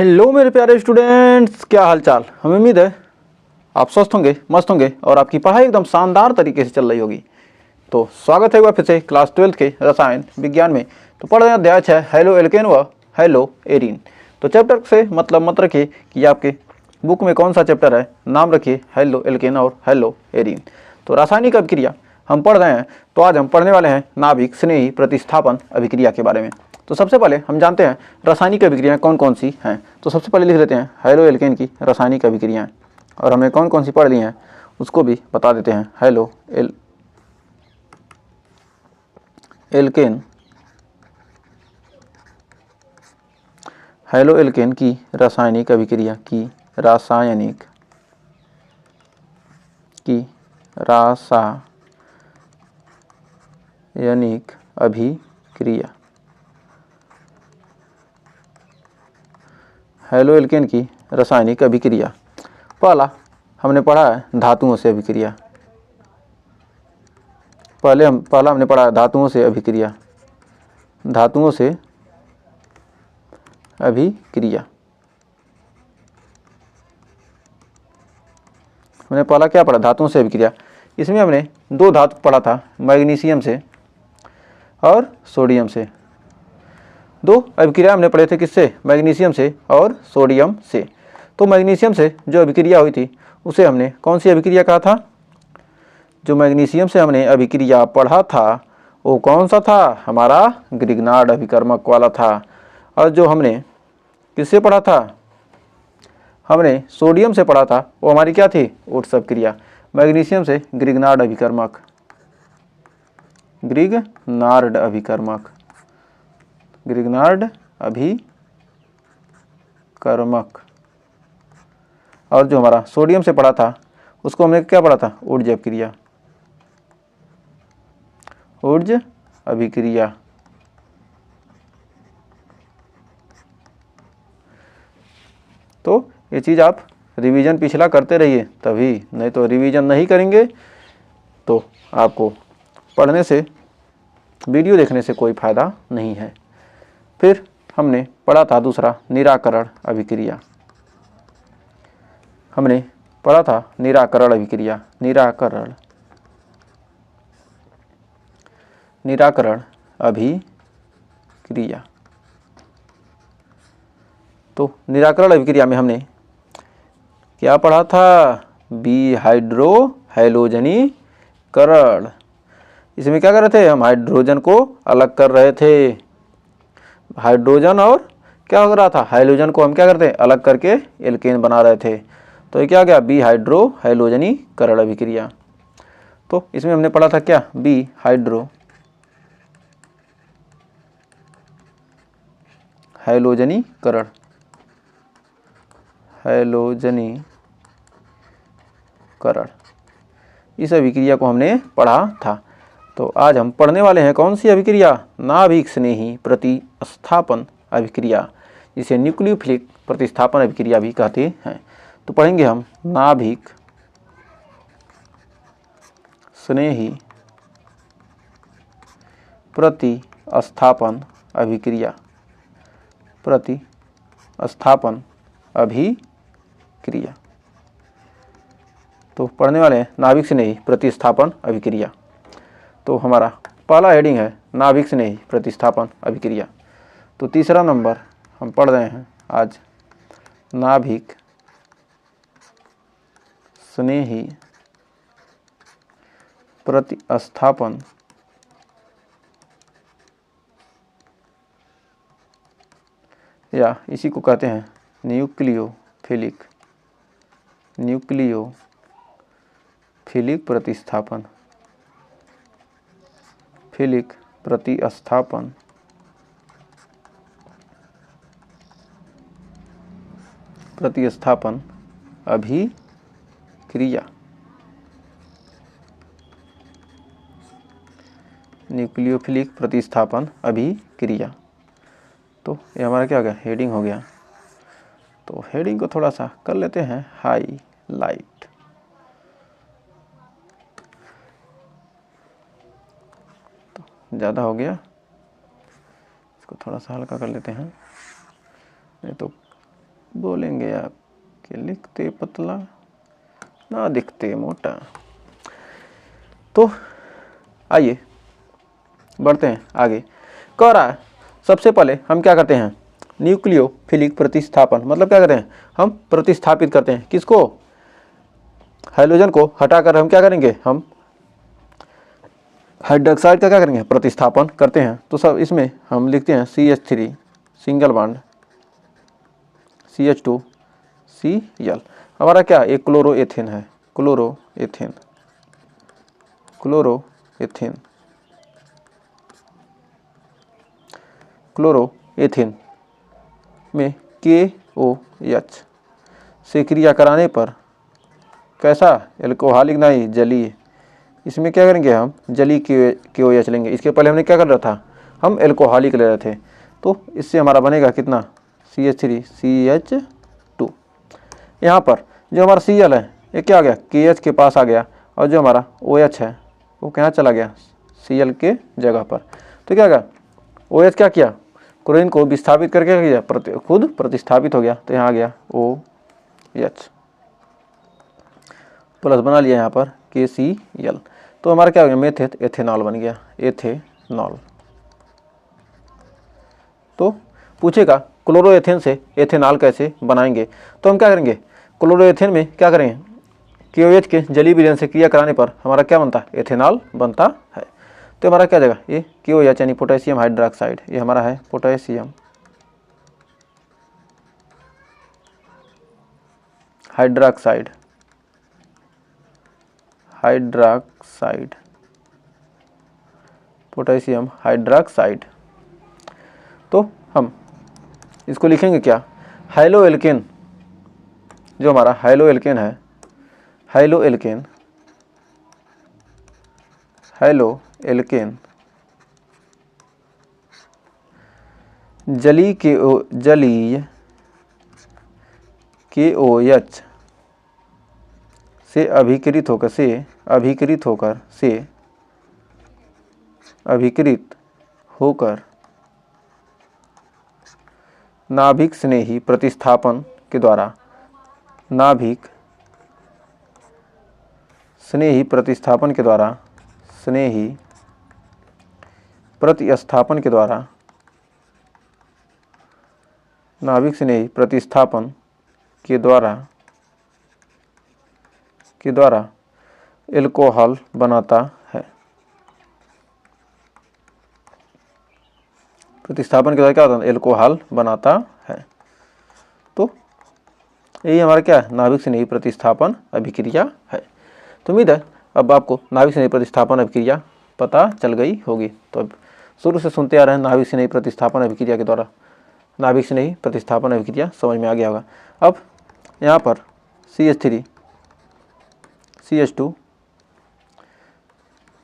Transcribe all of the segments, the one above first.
Hello मेरे प्यारे students, क्या हाल चाल। हमें उम्मीद है आप स्वस्थ होंगे, मस्त होंगे और आपकी पढ़ाई एकदम शानदार तरीके से चल रही होगी। तो स्वागत है एक बार फिर से क्लास 12 के रसायन विज्ञान में। तो पढ़ रहे हैं अध्याय 6 हेलो एल्केन व हेलो एरीन। तो चैप्टर से मतलब मत रखिए कि आपके बुक में कौन सा चैप्टर है, नाम रखिए हेलो एल्केन और हेलो एरीन। तो रासायनिक अभिक्रिया हम पढ़ रहे हैं। तो आज हम पढ़ने वाले हैं नाभिक स्नेही प्रतिस्थापन अभिक्रिया के बारे में। तो सबसे पहले हम जानते हैं रासायनिक अभिक्रियाएं कौन कौन सी हैं। तो सबसे पहले लिख लेते हैं हेलो एल्केन की रासायनिक अभिक्रियाएं, और हमने कौन कौन सी पढ़ ली हैं उसको भी बता देते हैं। हेलो एल्केन की रासायनिक अभिक्रिया रासायनिक अभिक्रिया। हेलो एल्केन की रासायनिक अभिक्रिया। पहला हमने पढ़ा है धातुओं से अभिक्रिया। पहला हमने पढ़ा है धातुओं से अभिक्रिया। धातुओं से अभिक्रिया हमने पहला क्या पढ़ा? धातुओं से अभिक्रिया। इसमें हमने दो धातु पढ़ा था, मैग्नीशियम से और सोडियम से। दो अभिक्रिया हमने पढ़े थे, किससे? मैग्नीशियम से और सोडियम से। तो मैग्नीशियम से जो अभिक्रिया हुई थी उसे हमने कौन सी अभिक्रिया कहा था? जो मैग्नीशियम से हमने अभिक्रिया पढ़ा था वो कौन सा था? हमारा ग्रिग्नार्ड अभिकर्मक वाला था। और जो हमने किससे पढ़ा था? हमने सोडियम से पढ़ा था, वो हमारी क्या थी? उट्स अभिक्रिया। मैग्नीशियम से ग्रिग्नार्ड अभिकर्मक, ग्रिग्नार्ड अभिकर्मक, ग्रिग्नार्ड अभिकर्मक। और जो हमारा सोडियम से पढ़ा था उसको हमने क्या पढ़ा था? ऊर्ज अभिक्रिया, ऊर्ज अभिक्रिया। तो ये चीज़ आप रिवीजन पिछला करते रहिए तभी, नहीं तो रिवीजन नहीं करेंगे तो आपको पढ़ने से, वीडियो देखने से कोई फ़ायदा नहीं है। फिर हमने पढ़ा था दूसरा निराकरण अभिक्रिया। हमने पढ़ा था निराकरण अभिक्रिया। निराकरण अभिक्रिया। तो निराकरण अभिक्रिया में हमने क्या पढ़ा था? बी हाइड्रो हैलोजनीकरण। इसमें क्या कर रहे थे? हम हाइड्रोजन को अलग कर रहे थे। हाइड्रोजन और क्या हो रहा था? हाइड्रोजन को हम क्या करते? अलग करके एल्केन बना रहे थे। तो ये क्या गया? बी हाइड्रो हैलोजनीकरण अभिक्रिया। तो इसमें हमने पढ़ा था क्या? बी हाइड्रो हैलोजनीकरण, इस अभिक्रिया को हमने पढ़ा था। तो आज हम पढ़ने वाले हैं कौन सी अभिक्रिया? नाभिक स्नेही प्रतिस्थापन अभिक्रिया, जिसे न्यूक्लियोफिलिक प्रतिस्थापन अभिक्रिया भी कहते हैं। तो पढ़ेंगे हम नाभिक स्नेही प्रतिस्थापन अभिक्रिया, प्रतिस्थापन अभिक्रिया। तो पढ़ने वाले हैं नाभिक स्नेही प्रतिस्थापन अभिक्रिया। तो हमारा पहला हेडिंग है नाभिक स्नेही प्रतिस्थापन अभिक्रिया। तो तीसरा नंबर हम पढ़ रहे हैं आज नाभिक स्नेही प्रतिस्थापन या इसी को कहते हैं न्यूक्लियोफिलिक प्रतिस्थापन, प्रतिस्थापन अभिक्रिया। न्यूक्लियोफिलिक प्रतिस्थापन अभिक्रिया। तो ये हमारा क्या हो गया? हेडिंग हो गया। तो हेडिंग को थोड़ा सा कर लेते हैं हाईलाइट। तो ज़्यादा हो गया, इसको थोड़ा सा हल्का कर लेते हैं, नहीं तो बोलेंगे आप कि लिखते पतला ना दिखते मोटा। तो आइए बढ़ते हैं आगे। कह रहा है सबसे पहले हम क्या करते हैं, न्यूक्लियोफिलिक प्रतिस्थापन, मतलब क्या करते हैं, हम प्रतिस्थापित करते हैं किसको, हाइड्रोजन को हटाकर हम क्या करेंगे, हम हाइड्रोक्साइड का क्या करेंगे, प्रतिस्थापन करते हैं। तो सब इसमें हम लिखते हैं CH3 सिंगल बॉन्ड CH2Cl, हमारा क्या एक क्लोरोएथेन है, क्लोरोएथेन क्लोरोएथेन में KOH से क्रिया कराने पर कैसा, एल्कोहलिक नहीं जलीय, इसमें क्या करेंगे हम जलीय KOH लेंगे। इसके पहले हमने क्या कर रहा था, हम एल्कोहलिक ले रहे थे। तो इससे हमारा बनेगा कितना CH3CH2। यहाँ पर जो हमारा Cl है ये क्या आ गया KH के पास आ गया, और जो हमारा OH है वो कहाँ चला गया Cl के जगह पर। तो क्या गया OH क्या किया, क्लोरीन को विस्थापित करके किया, खुद प्रतिस्थापित हो गया। तो यहाँ आ गया OH प्लस बना लिया यहाँ पर KCl। तो हमारा क्या हो गया मेथेट एथेनॉल बन गया, एथेनॉल। तो पूछेगा क्लोरोएथेन से एथेनॉल कैसे बनाएंगे, तो हम क्या करेंगे, क्लोरोएथेन में क्या करेंगे KOH के जलीय विलयन से क्रिया कराने पर हमारा क्या बनता है, एथेनॉल बनता है। तो हमारा क्या जाएगा ये KOH यानी पोटेशियम हाइड्रोक्साइड, ये हमारा है पोटेशियम हाइड्रोक्साइड, पोटेशियम हाइड्रोक्साइड। तो हम इसको लिखेंगे क्या, हाइलोएल्केन, जो हमारा हाइलोएल्केन है, हाइलोएल्केन जलीय KOH से अभिकृत होकर नाभिक स्नेही प्रतिस्थापन के द्वारा, स्नेही प्रतिस्थापन के द्वारा नाभिक स्नेही प्रतिस्थापन के द्वारा एल्कोहल बनाता है। प्रतिस्थापन के द्वारा क्या होता है, एल्कोहल बनाता है। तो यही हमारा क्या है, नाभिक स्नेही प्रतिस्थापन अभिक्रिया है। तो उम्मीद है अब आपको नाभिक स्नेही प्रतिस्थापन अभिक्रिया पता चल गई होगी। तो अब शुरू से सुनते आ रहे हैं नाभिक स्नेही प्रतिस्थापन अभिक्रिया के द्वारा, नाभिक स्नेही प्रतिस्थापन अभिक्रिया समझ में आ गया होगा। अब यहाँ पर CH3 CH2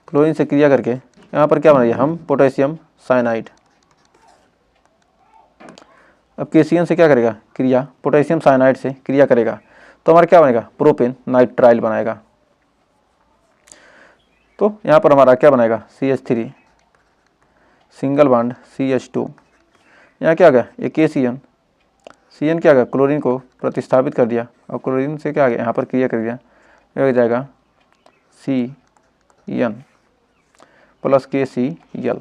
क्लोरीन से क्रिया करके यहाँ पर क्या बनाइए हम पोटेशियम साइनाइड। अब KCl से क्या करेगा क्रिया, पोटेशियम साइनाइड से क्रिया करेगा, तो हमारा क्या बनेगा प्रोपेन नाइट्राइल बनाएगा। तो यहाँ पर हमारा क्या बनाएगा CH3 सिंगल बॉन्ड CH2, यहाँ क्या आ गया ये KCl, CN क्या आ गया क्लोरीन को प्रतिस्थापित कर दिया, और क्लोरीन से क्या आ गया यहाँ पर क्रिया कर दिया, ये हो जाएगा CN प्लस KCl।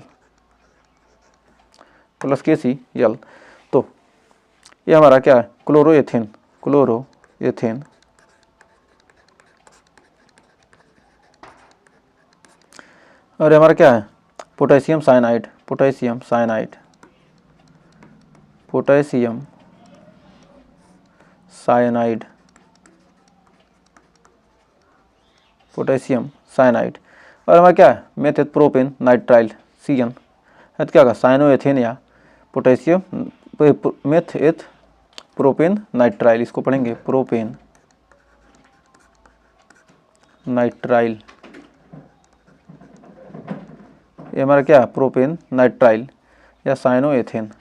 तो ये हमारा क्या है क्लोरोएथेन और हमारा क्या है पोटेशियम साइनाइड, पोटेशियम साइनाइड। और हमारा क्या है मेथेट प्रोपेन नाइट्राइल CN, तो क्या होगा साइनोएथेन या पोटेशियम मेथेट प्रोपेन नाइट्राइल, इसको पढ़ेंगे प्रोपेन नाइट्राइल। ये हमारा क्या है प्रोपेन नाइट्राइल या साइनोएथेन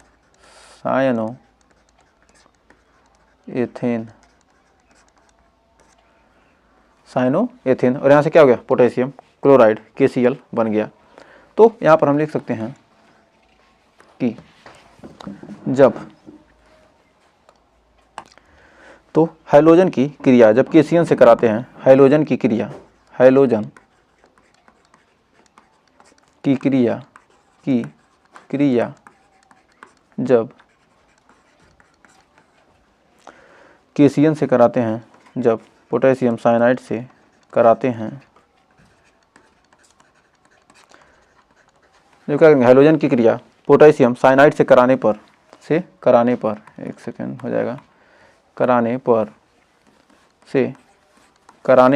और यहाँ से क्या हो गया पोटेशियम क्लोराइड KCl बन गया। तो यहाँ पर हम लिख सकते हैं कि जब तो हैलोजन की क्रिया जब KCN से कराते हैं, हैलोजन की क्रिया, हैलोजन की क्रिया जब KCN से कराते हैं, जब पोटेशियम साइनाइड से कराते हैं, जो क्या करेंगे, हैलोजन की क्रिया पोटेशियम साइनाइड से कराने पर एक सेकेंड हो जाएगा, कराने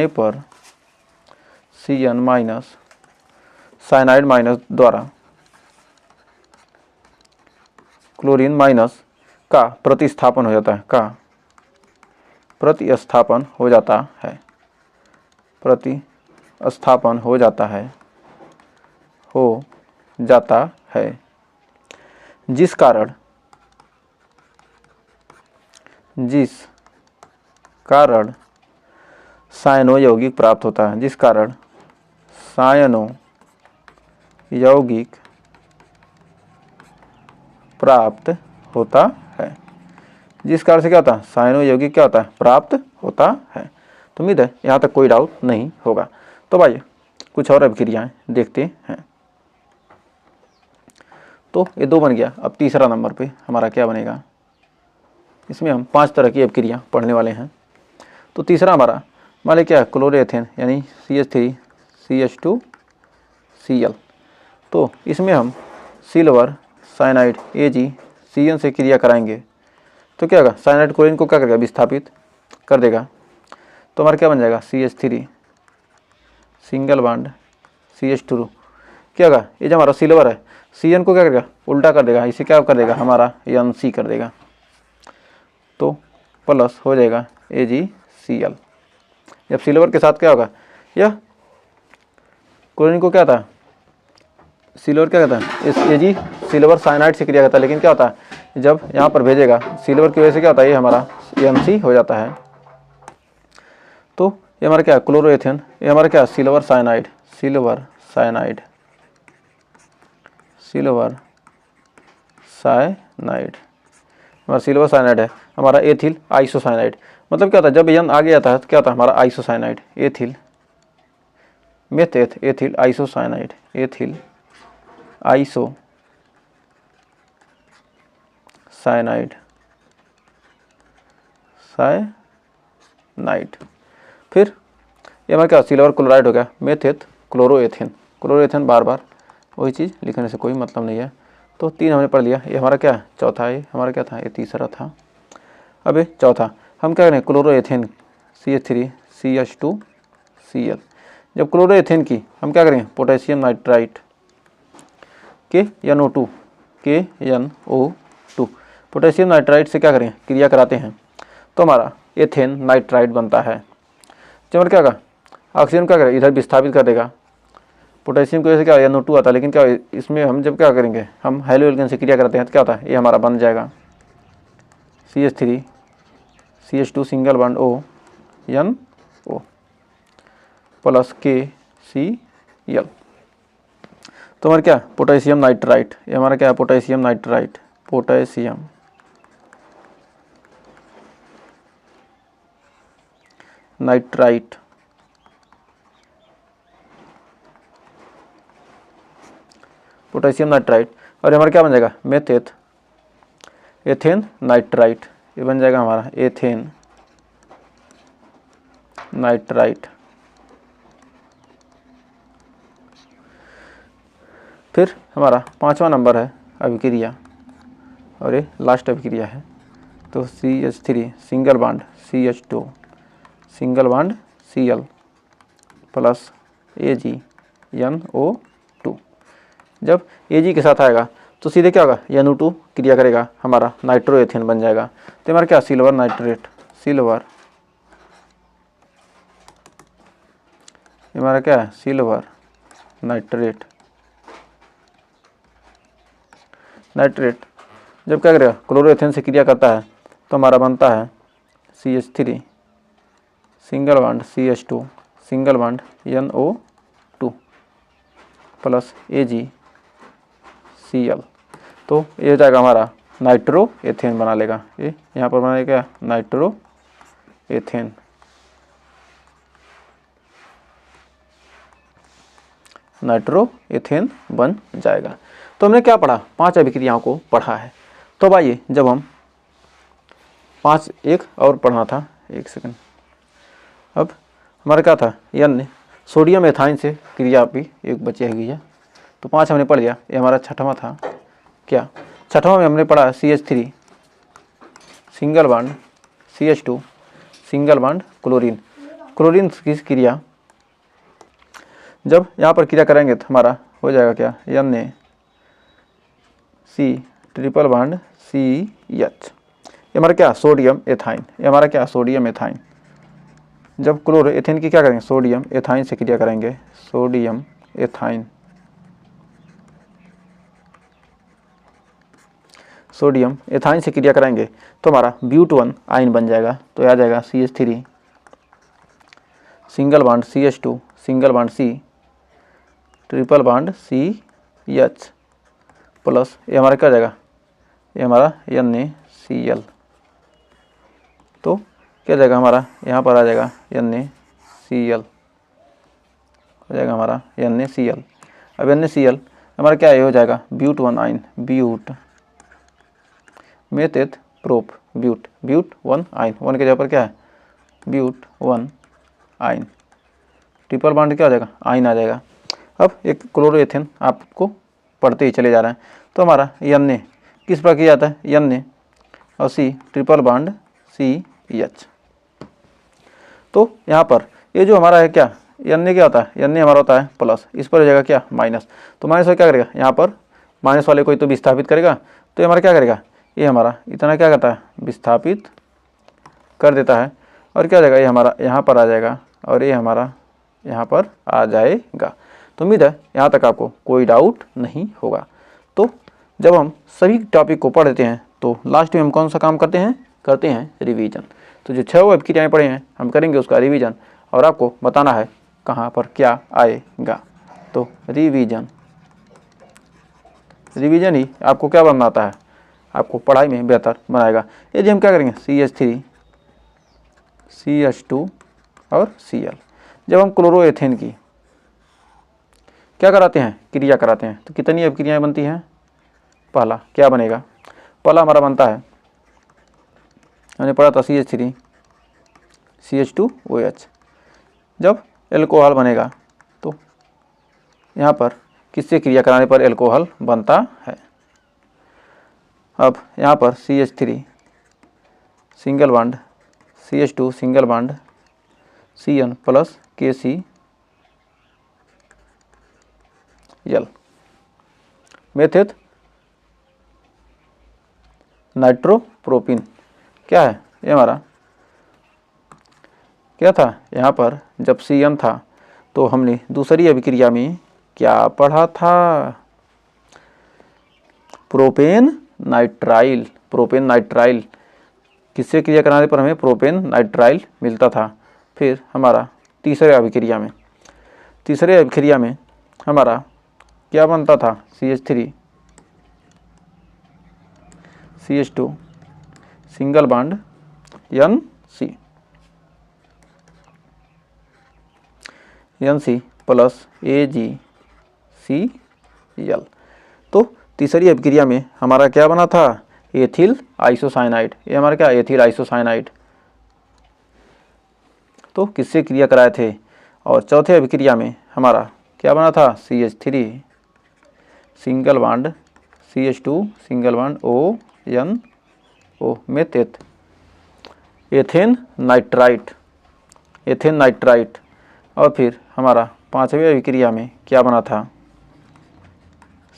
पर CN माइनस साइनाइड माइनस द्वारा क्लोरीन माइनस का प्रतिस्थापन हो जाता है, प्रतिस्थापन हो जाता है, जिस कारण सायनो यौगिक प्राप्त होता है, जिस कारण सायनो यौगिक प्राप्त होता है, जिस कारण से क्या होता है, सायनो यौगिक क्या होता है, प्राप्त होता है। तो उम्मीद है यहाँ तक कोई डाउट नहीं होगा। तो भाई कुछ और अभिक्रियाएं देखते हैं। तो ये 2 बन गया। अब तीसरा नंबर पे हमारा क्या बनेगा, इसमें हम 5 तरह की अभिक्रिया पढ़ने वाले हैं। तो तीसरा हमारा मान लीजिए क्या है, क्लोरोएथेन यानी CH3CH2Cl। तो इसमें हम सिल्वर साइनाइड AgCN से क्रिया कराएंगे तो क्या होगा, साइनाइड क्लोरीन को क्या करेगा, विस्थापित कर देगा। तो हमारा क्या बन जाएगा, CH3 सिंगल बॉन्ड CH2 क्या होगा, ये जो हमारा सिल्वर है CN को क्या करेगा, उल्टा कर देगा, इसे क्या कर देगा, हमारा NC कर देगा। तो प्लस हो जाएगा AgCl। जब सिल्वर के साथ क्या होगा, यह क्लोरीन को क्या था, सिल्वर क्या कहता है, इस Ag सिल्वर साइनाइड से क्रिया करता है, लेकिन क्या होता है जब यहाँ पर भेजेगा सिल्वर की वजह से क्या होता है, ये हमारा NC हो जाता है। तो ये हमारा क्या है, क्लोरोएथेन, ये हमारा क्या है, सिल्वर साइनाइड हमारा सिल्वर साइनाइड है, हमारा एथिल आइसोसाइनाइड। मतलब क्या होता है, जब N आगे आता है तो क्या होता है, हमारा आइसोसाइनाइड, एथिल मेथेथ एथिल आइसोसाइनाइड, एथिल आइसोसाइनाइड फिर ये हमारा क्या, सिल्वर क्लोराइड हो गया, मेथेथ क्लोरोएथेन बार बार वही चीज़ लिखने से कोई मतलब नहीं है। तो 3 हमने पढ़ लिया। ये हमारा क्या है, चौथा है, हमारा क्या था, ये तीसरा था। अब ये चौथा हम क्या करें, क्लोरोएथेन CH3CH2Cl। जब क्लोरोएथेन की हम क्या करें, potassium nitrite KNO2 potassium nitrite से क्या करें, क्रिया कराते हैं तो हमारा एथेन नाइट्राइट बनता है। जब क्या होगा, ऑक्सीजन क्या करेगा, इधर विस्थापित कर देगा, पोटेशियम की वजह से क्या NO2 आता है, लेकिन क्या इसमें हम जब क्या करेंगे, हम हैलो एल्केन से क्रिया करते हैं तो क्या होता है, ये हमारा बन जाएगा CH3 CH2 single bond NO plus KCl। तो हमारा क्या, पोटेशियम नाइट्राइट, ये हमारा क्या है, पोटेशियम नाइट्राइट, पोटेशियम नाइट्राइट और हमारा क्या बन जाएगा, मेथेथ एथेन नाइट्राइट, ये बन जाएगा हमारा एथेन नाइट्राइट। फिर हमारा 5वां नंबर है अभिक्रिया, और ये लास्ट अभिक्रिया है। तो CH3 single bond CH2 single bond Cl plus AgNO2। जब Ag के साथ आएगा तो सीधे क्या होगा, NO2 क्रिया करेगा, हमारा नाइट्रोएथेन बन जाएगा। तो हमारा क्या, सिल्वर नाइट्रेट, हमारा क्या है, सिल्वर नाइट्रेट जब क्या करेगा, क्लोरोएथेन से क्रिया करता है तो हमारा बनता है CH3 single bond CH2 single bond NO2 plus AgCl। तो ये हो जाएगा हमारा नाइट्रोएथेन बना लेगा, ये यहाँ पर बनाएगा नाइट्रोएथेन। एथेन। नाइट्रो एथेन बन जाएगा। तो हमने क्या पढ़ा, 5 अभिक्रियाओं को पढ़ा है। तो अब आइए, जब हम 5 एक और पढ़ना था, एक सेकंड। अब हमारा क्या था, यानी सोडियम एथाइन से क्रिया भी एक बची है। तो 5 हमने पढ़ लिया। ये हमारा छठवां था। क्या छठवां में हमने पढ़ा CH3 single bond CH2 single bond chlorine. Chlorine की क्रिया जब यहाँ पर क्रिया करेंगे तो हमारा हो जाएगा क्या, NaC ट्रिपल बॉन्ड CH। ये हमारा क्या, सोडियम एथाइन। ये हमारा क्या, सोडियम एथाइन। जब क्लोरो एथेन की क्या करेंगे, सोडियम एथाइन से क्रिया करेंगे, सोडियम एथाइन, सोडियम एथाइन से क्रिया कराएंगे तो हमारा ब्यूट-1 आयन बन जाएगा। तो आ जाएगा CH3 single bond CH2 single bond C triple bond CH plus ये हमारा क्या जाएगा, ये हमारा NaCl। तो क्या जाएगा हमारा, यहाँ पर आ जाएगा NaCl, हो जाएगा हमारा NaCl। अब NaCl हमारा क्या है, हो जाएगा ब्यूट-1 आयन, ब्यूट मेथेत प्रोप ब्यूट-1 आयन। 1 के जगह पर क्या है, ब्यूट-1 आयन। ट्रिपल बॉन्ड क्या हो जाएगा, आयन आ जाएगा। अब एक क्लोरोएथेन आपको पढ़ते ही चले जा रहे हैं। तो हमारा Na किस प्रकार किया जाता है, Na और C ट्रिपल बॉन्ड CH। तो यहाँ पर ये जो हमारा है क्या, Na क्या होता है, Na हमारा होता है प्लस, इस पर हो जाएगा क्या, माइनस। तो माइनस वाला क्या करेगा, यहाँ पर माइनस वाले को तो विस्थापित करेगा। तो ये हमारा क्या करेगा, ये हमारा इतना क्या करता है, विस्थापित कर देता है। और क्या हो जाएगा, ये हमारा यहाँ पर आ जाएगा और ये हमारा यहाँ पर आ जाएगा। तो उम्मीद है यहाँ तक आपको कोई डाउट नहीं होगा। तो जब हम सभी टॉपिक को पढ़ लेते हैं तो लास्ट में हम कौन सा काम करते हैं रिवीजन। तो जो 6 अभिक्रियाएँ पढ़े हैं हम करेंगे उसका रिवीजन, और आपको बताना है कहाँ पर क्या आएगा। तो रिवीजन ही आपको क्या बनाता है, आपको पढ़ाई में बेहतर बनाएगा। यदि हम क्या करेंगे, CH3 CH2 और Cl, जब हम क्लोरोएथेन की क्या कराते हैं, क्रिया कराते हैं, तो कितनी अभिक्रियाएं बनती हैं, पहला क्या बनेगा, पहला हमारा बनता है, हमने पढ़ा था CH3 CH2OH। जब एल्कोहल बनेगा तो यहाँ पर किससे क्रिया कराने पर एल्कोहल बनता है। अब यहाँ पर CH3 single bond CH2 single bond Cn plus KCl method नाइट्रोप्रोपिन। क्या है ये हमारा, क्या था यहाँ पर, जब Cn था तो हमने दूसरी अभिक्रिया में क्या पढ़ा था, प्रोपेन नाइट्राइल। किससे क्रिया कराने पर हमें प्रोपेन नाइट्राइल मिलता था। फिर हमारा तीसरे अभिक्रिया में हमारा क्या बनता था, CH3 CH2 single bond NC plus AgCl। तो तीसरी अभिक्रिया में हमारा क्या बना था, एथिल आइसोसाइनाइड। ये हमारा क्या, एथिल आइसोसाइनाइड। तो किससे क्रिया कराए थे। और चौथे अभिक्रिया में हमारा क्या बना था, CH3 single bond CH2 single bond ONO मेथेट एथेन नाइट्राइट। और फिर हमारा पांचवें अभिक्रिया में क्या बना था,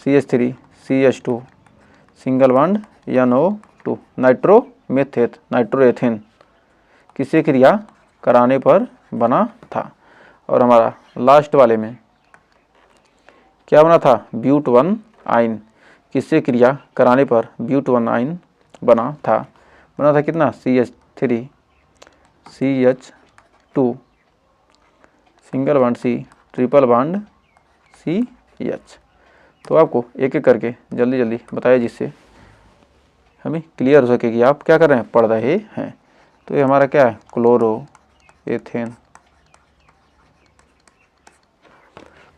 CH3 CH2 single bond NO2 नाइट्रोएथेन किससे क्रिया कराने पर बना था। और हमारा लास्ट वाले में क्या बना था, ब्यूट-1 आयन। किससे क्रिया कराने पर ब्यूट-1 आयन बना था कितना, CH3 CH2 single bond C triple bond CH। तो आपको एक एक करके जल्दी बताया जिससे हमें क्लियर हो सके कि आप क्या कर रहे हैं, पढ़ रहे हैं। तो ये हमारा क्या है, क्लोरो एथेन।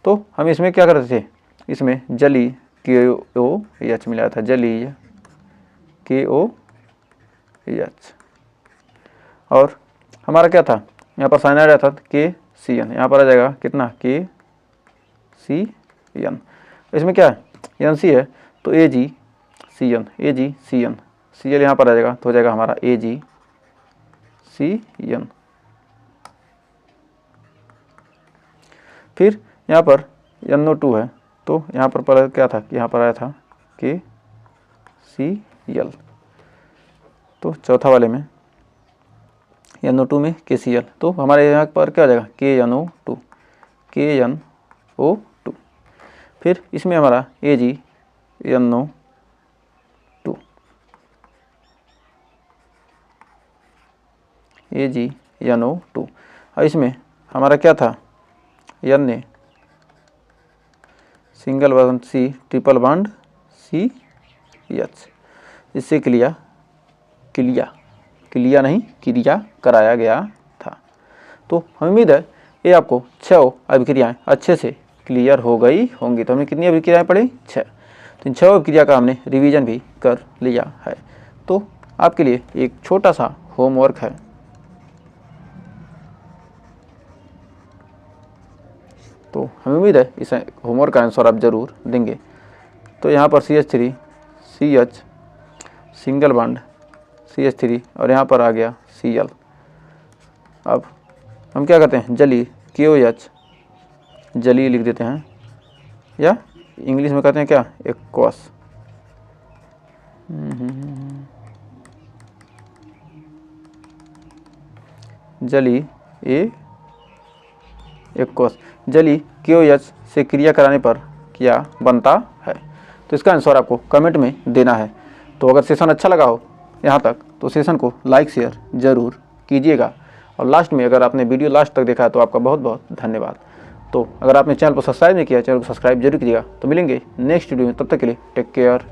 तो हम इसमें क्या करते थे, इसमें जली KOH मिलाया था, जलीय KOH। और हमारा क्या था, यहाँ पर साइनाइड आया था KCN, यहाँ पर आ जाएगा कितना KCN। इसमें क्या है, NC है तो AgCN, Cl यहाँ पर आ जाएगा तो हो जाएगा हमारा AgCN। फिर यहाँ पर NO2 है तो यहाँ पर क्या था कि यहाँ पर आया था KCl। तो चौथा वाले में NO2 में KCl, तो हमारे यहाँ पर क्या आ जाएगा KNO2। फिर इसमें हमारा AgNO2। और इसमें हमारा क्या था, Na single bond C triple bond CH, इससे क्रिया नहीं क्रिया कराया गया था। तो हमें उम्मीद है ये आपको 6 अभिक्रियाएँ अच्छे से क्लियर हो गई होंगी। तो हमने कितनी अभिक्रियाएँ पढ़ी, 6। तो इन 6 अभिक्रिया का हमने रिवीजन भी कर लिया है। तो आपके लिए एक छोटा सा होमवर्क है, तो हमें उम्मीद है इस होमवर्क का आंसर आप ज़रूर देंगे। तो यहाँ पर CH3 CH single bond CH3 और यहाँ पर आ गया Cl। अब हम क्या करते हैं, जली KOH जली लिख देते हैं, या इंग्लिश में कहते हैं क्या, एक्वस। जली एक्वस, जली KOH से क्रिया कराने पर क्या बनता है। तो इसका आंसर आपको कमेंट में देना है। तो अगर सेशन अच्छा लगा हो यहाँ तक तो सेशन को लाइक शेयर ज़रूर कीजिएगा। और लास्ट में अगर आपने वीडियो लास्ट तक देखा है तो आपका बहुत बहुत धन्यवाद। तो अगर आपने चैनल को सब्सक्राइब नहीं किया, चैनल को सब्सक्राइब जरूर कीजिएगा। तो मिलेंगे नेक्स्ट वीडियो में, तब तक के लिए टेक केयर।